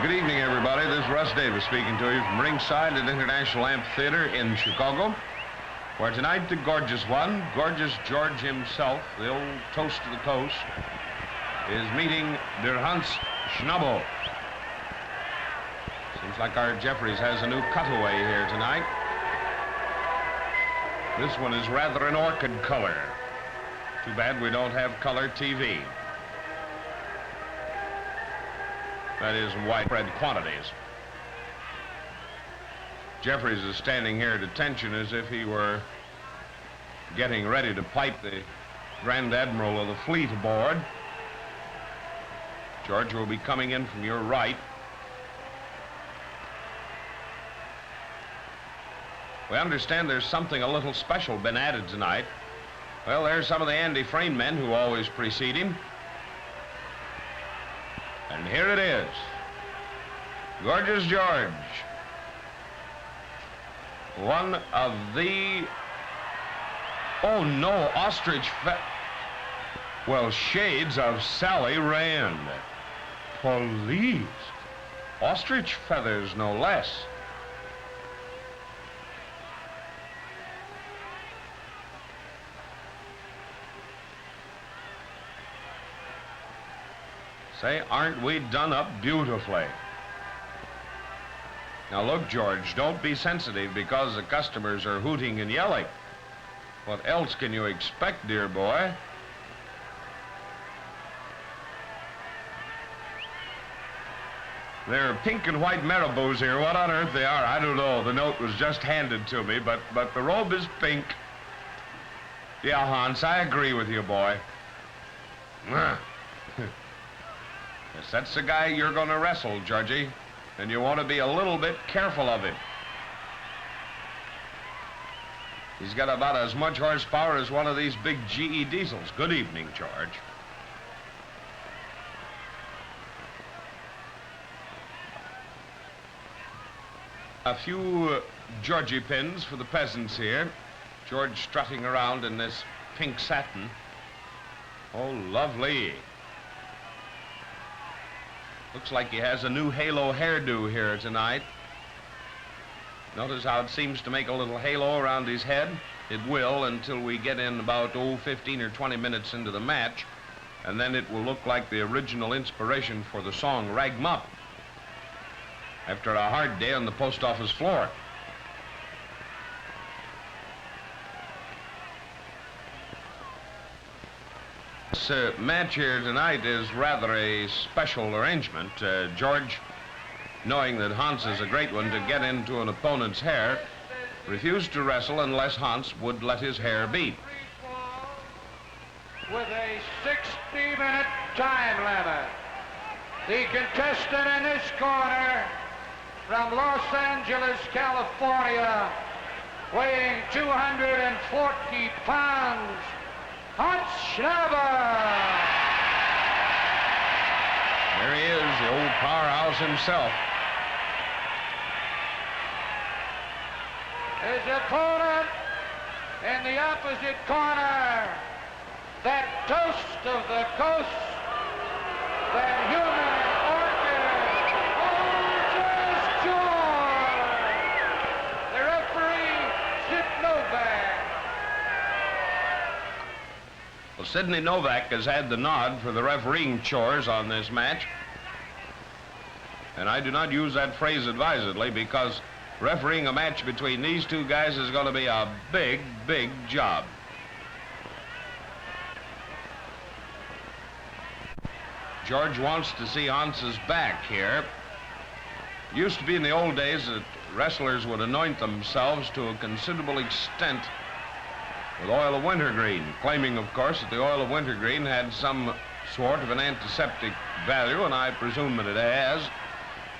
Good evening, everybody. This is Russ Davis speaking to you from ringside at International Amphitheater in Chicago, where tonight the gorgeous one, gorgeous George himself, the old toast of the coast, is meeting der Hans Schnabel. Seems like our Jeffries has a new cutaway here tonight. This one is rather an orchid color. Too bad we don't have color TV. That is in widespread quantities. Jeffries is standing here at attention as if he were getting ready to pipe the Grand Admiral of the fleet aboard. George will be coming in from your right. We understand there's something a little special been added tonight. Well, there's some of the Andy Frame men who always precede him. And here it is. Gorgeous George. One of the... Oh, no, ostrich well, shades of Sally Rand. Police. Ostrich feathers, no less. Say, aren't we done up beautifully? Now look, George, don't be sensitive because the customers are hooting and yelling. What else can you expect, dear boy? There are pink and white marabouts here. What on earth they are, I don't know. The note was just handed to me, but the robe is pink. Yeah, Hans, I agree with you, boy. Yes, that's the guy you're going to wrestle, Georgie, and you want to be a little bit careful of him. He's got about as much horsepower as one of these big GE diesels. Good evening, George. A few Georgie pins for the peasants here. George strutting around in this pink satin. Oh, lovely. Looks like he has a new halo hairdo here tonight. Notice how it seems to make a little halo around his head? It will until we get in about, 15 or 20 minutes into the match, and then it will look like the original inspiration for the song Rag 'em Up after a hard day on the post office floor. This match here tonight is rather a special arrangement. George, knowing that Hans is a great one to get into an opponent's hair, refused to wrestle unless Hans would let his hair beat. With a 60-minute time limit, the contestant in this corner from Los Angeles, California, weighing 240 pounds, Hans Schnabel. There he is, the old powerhouse himself. His opponent in the opposite corner, that toast of the coast, that human orchid, gorgeous George. The referee, Sid Novak. Well, Sidney Novak has had the nod for the refereeing chores on this match. And I do not use that phrase advisedly because refereeing a match between these two guys is going to be a big, big job. George wants to see Hans's back here. It used to be in the old days that wrestlers would anoint themselves to a considerable extent with oil of wintergreen, claiming, of course, that the oil of wintergreen had some sort of an antiseptic value, and I presume that it has.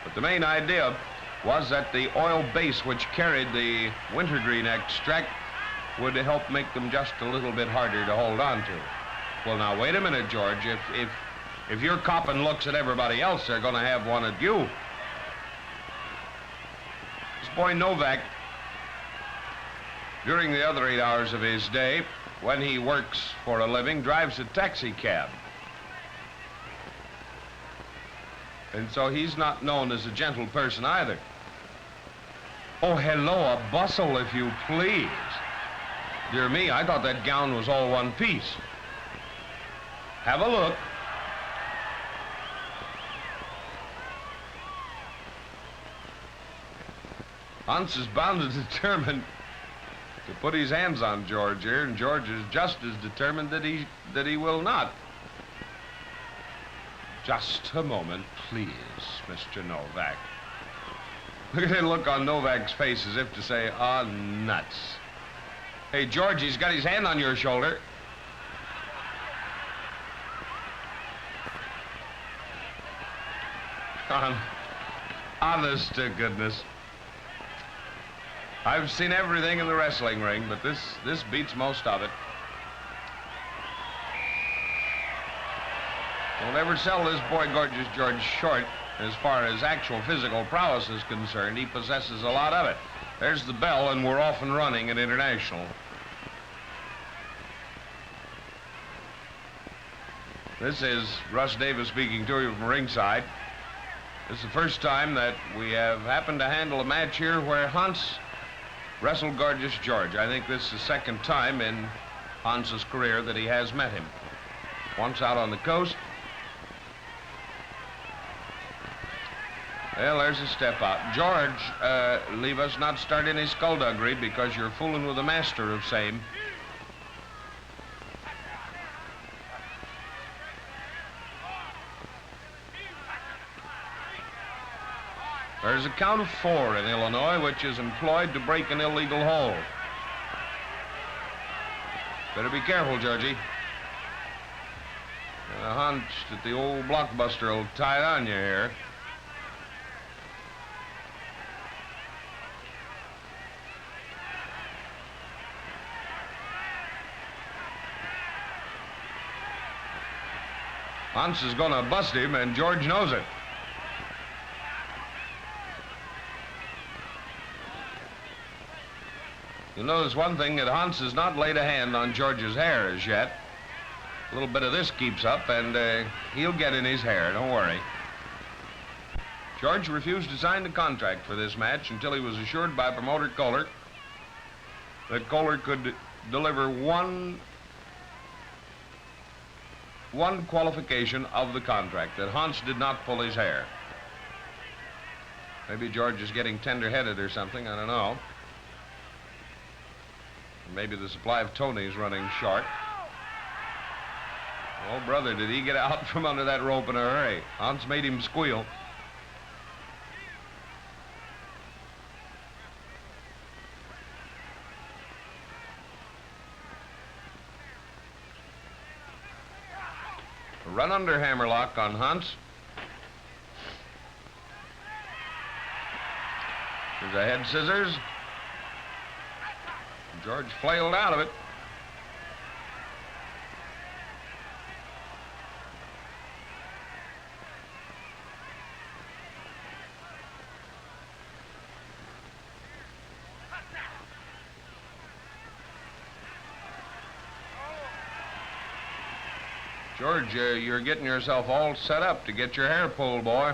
But the main idea was that the oil base which carried the wintergreen extract would help make them just a little bit harder to hold on to. Well, now, wait a minute, George. If you're copping looks at everybody else, they're going to have one at you. This boy Novak, during the other 8 hours of his day, when he works for a living, drives a taxi cab. And so he's not known as a gentle person either. Oh, hello, a bustle, if you please. Dear me, I thought that gown was all one piece. Have a look. Hans is bound and determined to put his hands on George here, and George is just as determined that he will not. Just a moment, please, Mr. Novak. Look at that look on Novak's face as if to say, ah, nuts. Hey, George, he's got his hand on your shoulder. Honest to goodness. I've seen everything in the wrestling ring, but this beats most of it. Don't ever sell this boy Gorgeous George short. As far as actual physical prowess is concerned, he possesses a lot of it. There's the bell, and we're off and running at International. This is Russ Davis speaking to you from ringside. This is the first time that we have happened to handle a match here where Hans wrestled Gorgeous George. I think this is the second time in Hans's career that he has met him. Once out on the coast. Well, there's a step out. George, leave us not start any skullduggery because you're fooling with the master of same. There's a count of 4 in Illinois, which is employed to break an illegal hold. Better be careful, Georgie. Got a hunch that the old blockbuster will tie it on you here. Hans is going to bust him, and George knows it. You'll notice one thing, that Hans has not laid a hand on George's hair as yet. A little bit of this keeps up, and he'll get in his hair, don't worry. George refused to sign the contract for this match until he was assured by promoter Kohler that Kohler could deliver one qualification of the contract, that Hans did not pull his hair. Maybe George is getting tender-headed or something, I don't know. Maybe the supply of Tony's running short. Oh, brother, did he get out from under that rope in a hurry. Hans made him squeal. A run under hammerlock on Hans. There's a head scissors. George flailed out of it. George, you're getting yourself all set up to get your hair pulled, boy.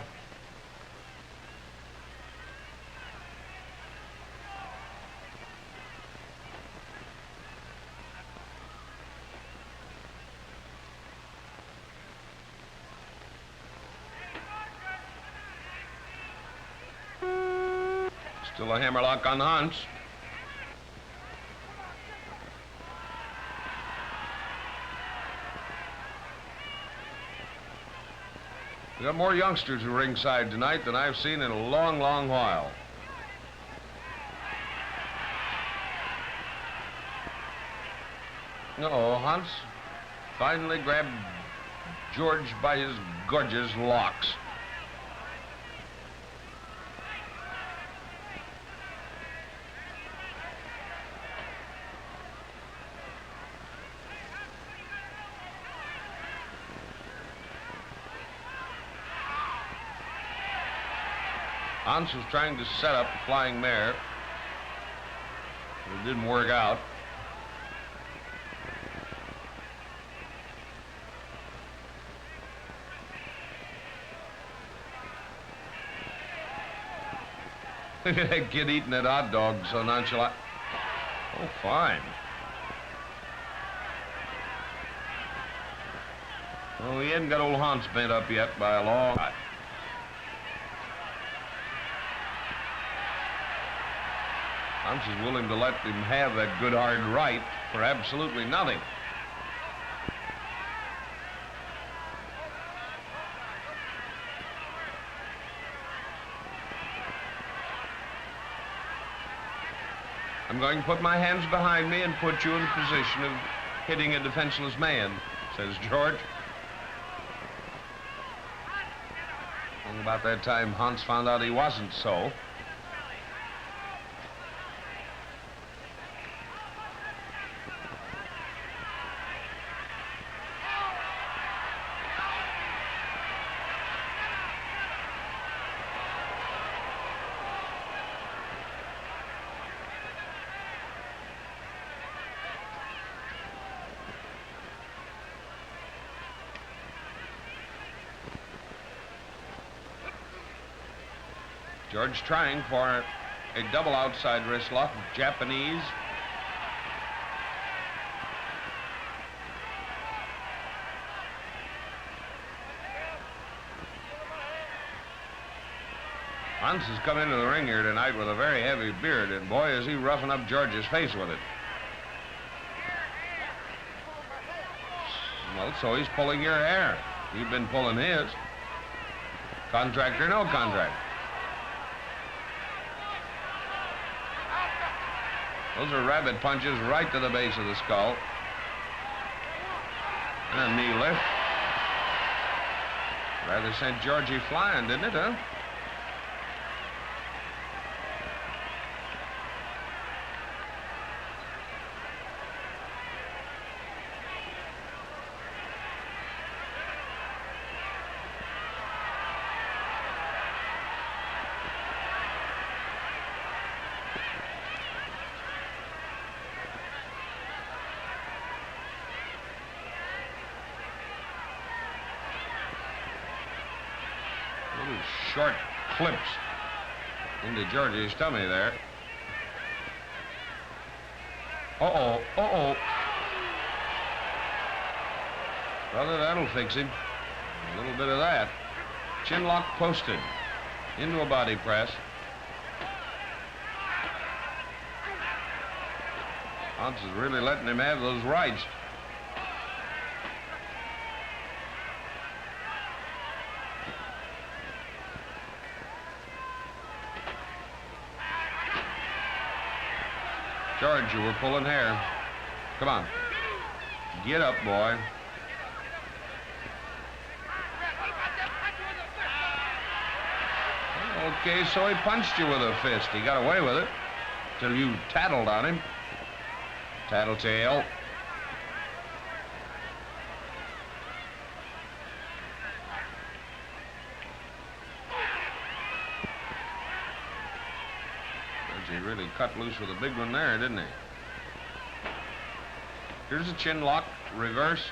Still a hammerlock on Hans. We got more youngsters at ringside tonight than I've seen in a long, long while. No, Hans finally grabbed George by his gorgeous locks. Hans was trying to set up a flying mare. It didn't work out. Look at that kid eating that hot dog so nonchalant. Oh, fine. Oh, he hadn't got old Hans bent up yet by a long shot. Hans is willing to let him have that good hard right for absolutely nothing. I'm going to put my hands behind me and put you in a position of hitting a defenseless man, says George. And about that time, Hans found out he wasn't so. George trying for a double outside wrist lock, Japanese. Hans has come into the ring here tonight with a very heavy beard, and boy, is he roughing up George's face with it. Well, so he's pulling your hair. You've been pulling his. Contract or no contract. Those are rabbit punches right to the base of the skull. And a knee lift. Rather sent Georgie flying, didn't it, huh? Short clips into Georgie's tummy there. Uh-oh, uh-oh. Brother, that'll fix him. A little bit of that. Chin lock posted into a body press. Hans is really letting him have those rights. George, you were pulling hair. Come on. Get up, boy. Okay, so he punched you with a fist. He got away with it till you tattled on him. Tattletale. He really cut loose with a big one there, didn't he? Here's a chin lock, reversed.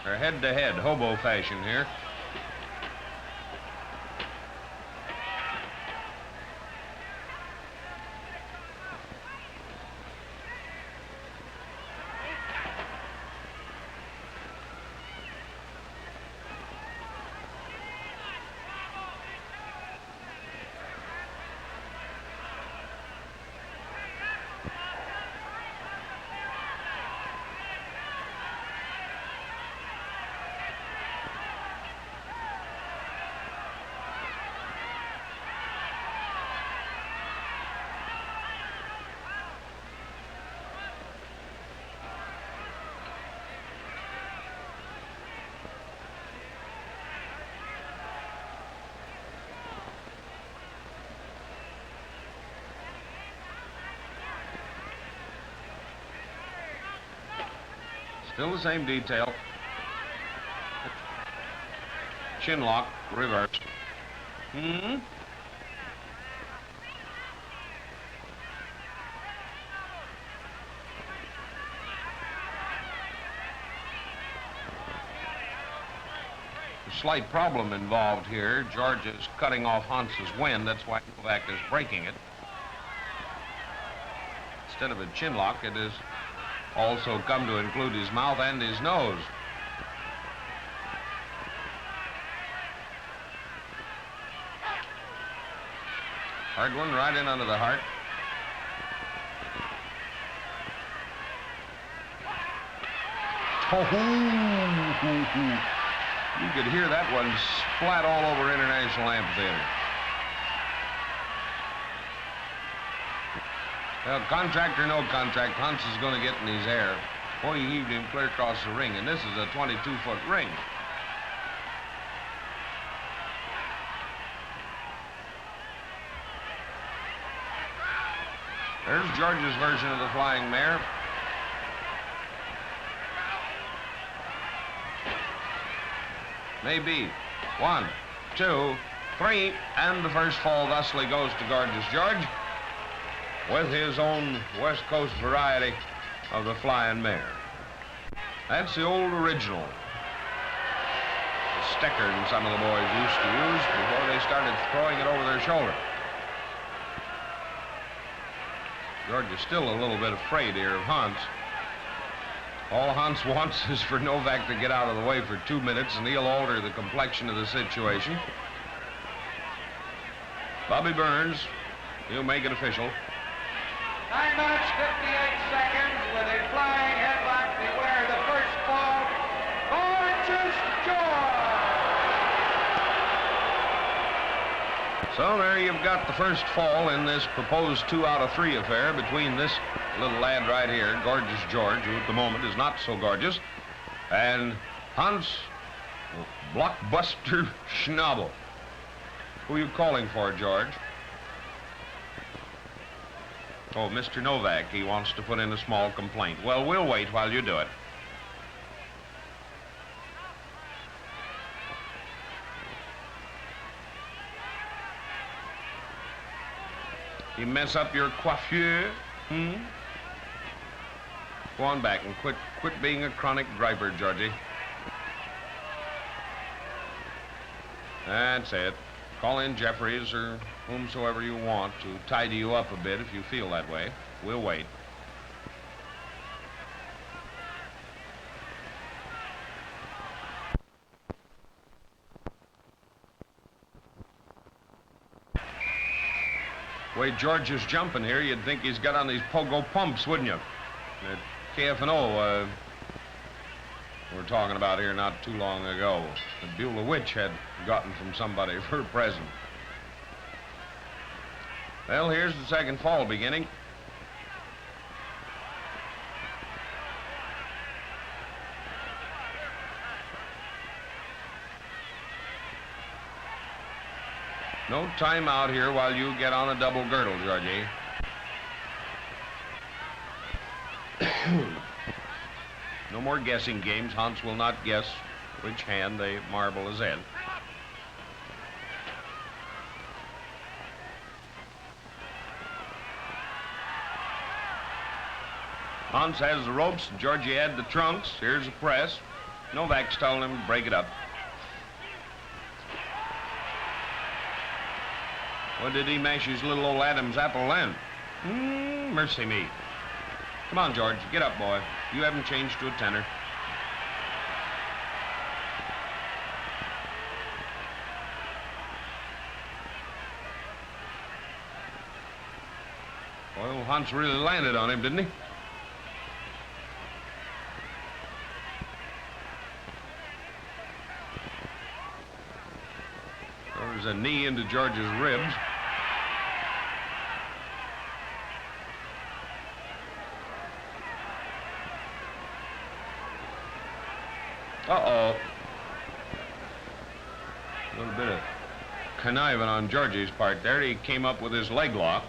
They're head-to-head, hobo fashion here. Still the same detail. Chin lock, reversed. Hmm? slight problem involved here. George is cutting off Hans's wind. That's why Novak is breaking it. Instead of a chin lock, it has also come to include his mouth and his nose. Hard one right in under the heart. Oh, you could hear that one splat all over International Amphitheater. Well, contract or no contract, Hans is going to get in his hair. Boy, he heaved him clear across the ring, and this is a 22-foot ring. There's George's version of the flying mare. Maybe. 1, 2, 3, and the first fall thusly goes to Gorgeous George with his own West Coast variety of the flying mare. That's the old original. The sticker some of the boys used to use before they started throwing it over their shoulder. George is still a little bit afraid here of Hans. All Hans wants is for Novak to get out of the way for 2 minutes, and he'll alter the complexion of the situation. Bobby Burns, he'll make it official. 9 minutes, 58 seconds with a flying headlock. Beware the first fall. Gorgeous George! So there you've got the first fall in this proposed 2 out of 3 affair between this little lad right here, Gorgeous George, who at the moment is not so gorgeous, and Hans Blockbuster Schnabel. Who are you calling for, George? Oh, Mr. Novak. He wants to put in a small complaint. Well, we'll wait while you do it. You mess up your coiffure, Go on back and quit being a chronic griper, Georgie. That's it. Call in Jeffries or whomsoever you want to tidy you up a bit if you feel that way. We'll wait. The way George is jumping here, you'd think he's got on these pogo pumps, wouldn't you? That KF&O we were talking about here not too long ago. The Beulah Witch had gotten from somebody for a present. Well, here's the second fall beginning. No time out here while you get on a double girdle, Georgie. No more guessing games. Hans will not guess which hand the marble is in. Hans has the ropes, Georgie had the trunks. Here's the press. Novak's telling him to break it up. What did he mash his little old Adam's apple then? Mercy me. Come on, George, get up, boy. You haven't changed to a tenor. Well, Hans really landed on him, didn't he? There was a knee into George's ribs. Uh-oh. A little bit of conniving on Georgie's part there. He came up with his leg lock.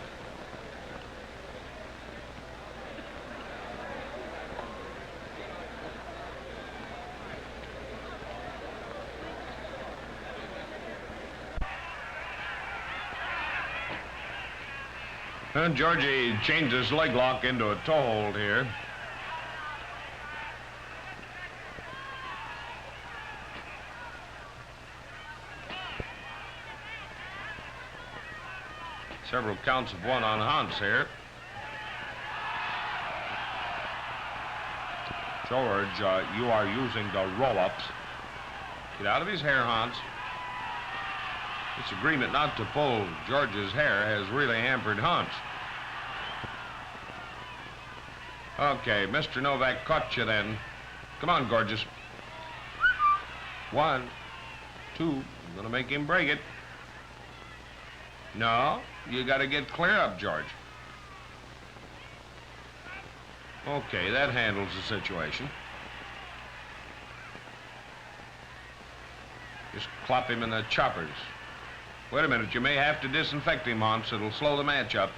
And Georgie changed his leg lock into a toe hold here. Several counts of one on Hans here. George, you are using the roll-ups. Get out of his hair, Hans. This agreement not to pull George's hair has really hampered Hans. Okay, Mr. Novak caught you then. Come on, Gorgeous. 1, 2, I'm gonna make him break it. No, you gotta get clear up, George. Okay, that handles the situation. Just clop him in the choppers. Wait a minute, you may have to disinfect him, Hans. It'll slow the match up.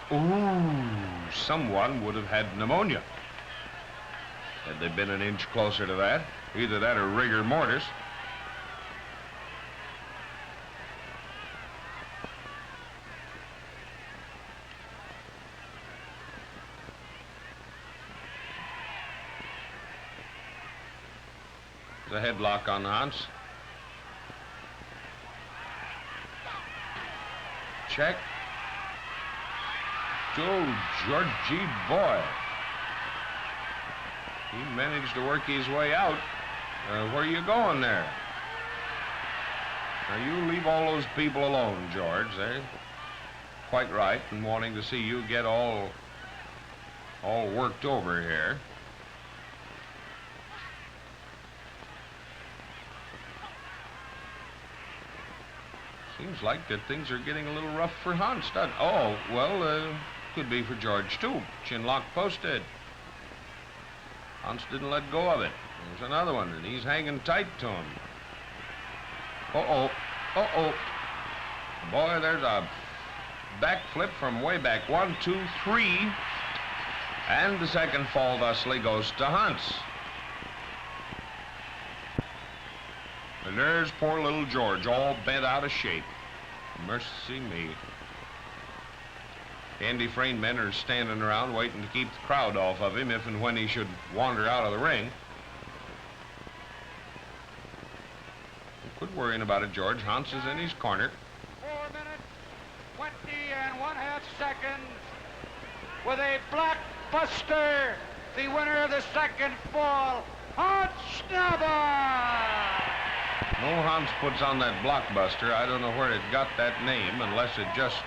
Ooh, someone would have had pneumonia. Had they been an inch closer to that, either that or rigor mortis. The headlock on Hans. Check. Oh, Georgie boy. He managed to work his way out. Where are you going there? Now, you leave all those people alone, George. They're quite right in wanting to see you get all worked over here. Seems like that things are getting a little rough for Hans. Oh, well, could be for George, too. Chinlock posted. Hans didn't let go of it. There's another one, and he's hanging tight to him. Uh-oh. Uh-oh. Boy, there's a backflip from way back. 1, 2, 3. And the second fall thusly goes to Hans. And there's poor little George, all bent out of shape. Mercy me. The Andy Frayne men are standing around waiting to keep the crowd off of him if and when he should wander out of the ring. Quit worrying about it, George. Hans is in his corner. 4 minutes, 20 1/2 seconds with a blockbuster. The winner of the second fall, Hans Schnabel. No, Hans puts on that blockbuster. I don't know where it got that name, unless it just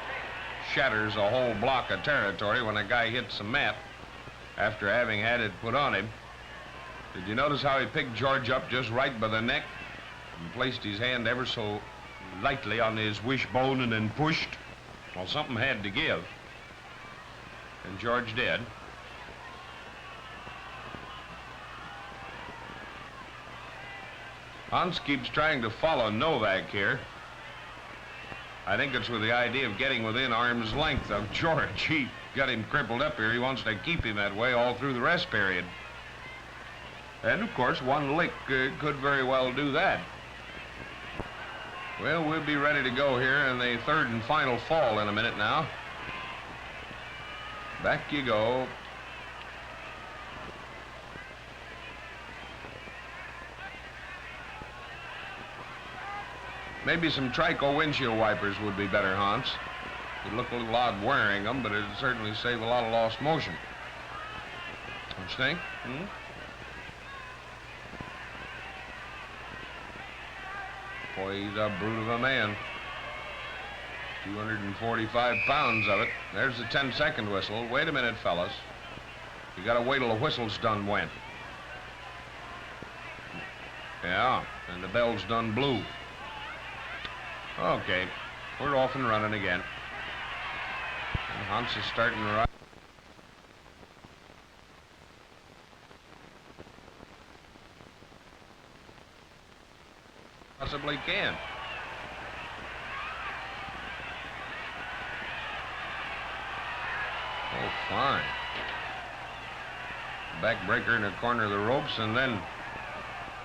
shatters a whole block of territory when a guy hits the mat after having had it put on him. Did you notice how he picked George up just right by the neck and placed his hand ever so lightly on his wishbone and then pushed? Well, something had to give, and George did. Hans keeps trying to follow Novak here. I think it's with the idea of getting within arm's length of George. He got him crippled up here. He wants to keep him that way all through the rest period. And, of course, one lick could very well do that. Well, we'll be ready to go here in the third and final fall in a minute now. Back you go. Maybe some Trico windshield wipers would be better, Hans. It'd look a little odd wearing them, but it'd certainly save a lot of lost motion. Don't you think? Boy, he's a brute of a man. 245 pounds of it. There's the 10-second whistle. Wait a minute, fellas. You gotta wait till the whistle's done when. Yeah, and the bell's done blew. Okay, we're off and running again. And Hans is starting to ride. Possibly can. Oh, fine. Backbreaker in the corner of the ropes, and then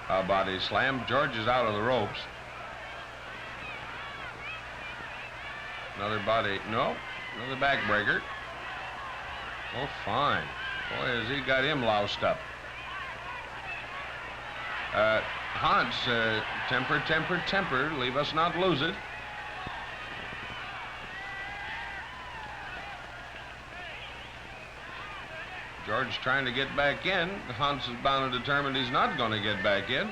a body slam. George is out of the ropes. Another body, no. Another backbreaker. Oh, fine. Boy, has he got him loused up. Hans, temper, temper, temper. Leave us not lose it. George trying to get back in. Hans is bound and determined he's not going to get back in.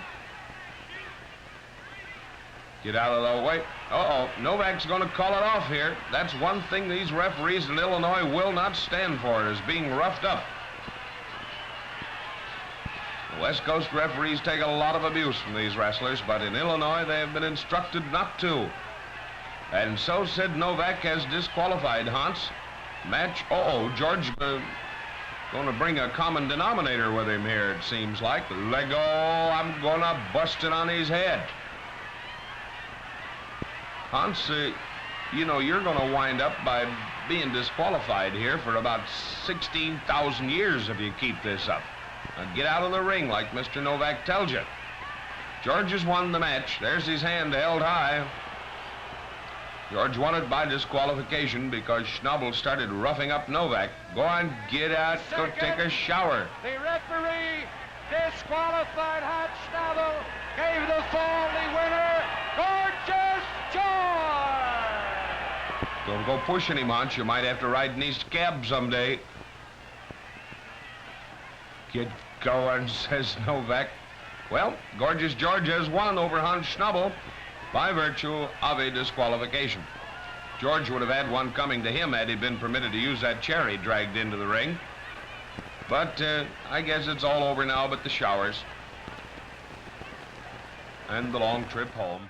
Get out of the way. Uh-oh, Novak's going to call it off here. That's one thing these referees in Illinois will not stand for, is being roughed up. The West Coast referees take a lot of abuse from these wrestlers, but in Illinois they have been instructed not to. And so Sid Novak has disqualified Hans. Match, George going to bring a common denominator with him here, it seems like. Lego, I'm going to bust it on his head. Hans, you know, you're going to wind up by being disqualified here for about 16,000 years if you keep this up. Now get out of the ring like Mr. Novak tells you. George has won the match. There's his hand held high. George won it by disqualification because Schnabel started roughing up Novak. Go on, get out, go take a shower. The referee disqualified Hans Schnabel, gave the fall the winner, Gorgeous George! Don't go pushing him, Hans. You might have to ride in his cab someday. Get going, says Novak. Well, Gorgeous George has won over Hans Schnabel by virtue of a disqualification. George would have had one coming to him had he been permitted to use that chair he dragged into the ring. But I guess it's all over now but the showers and the long trip home.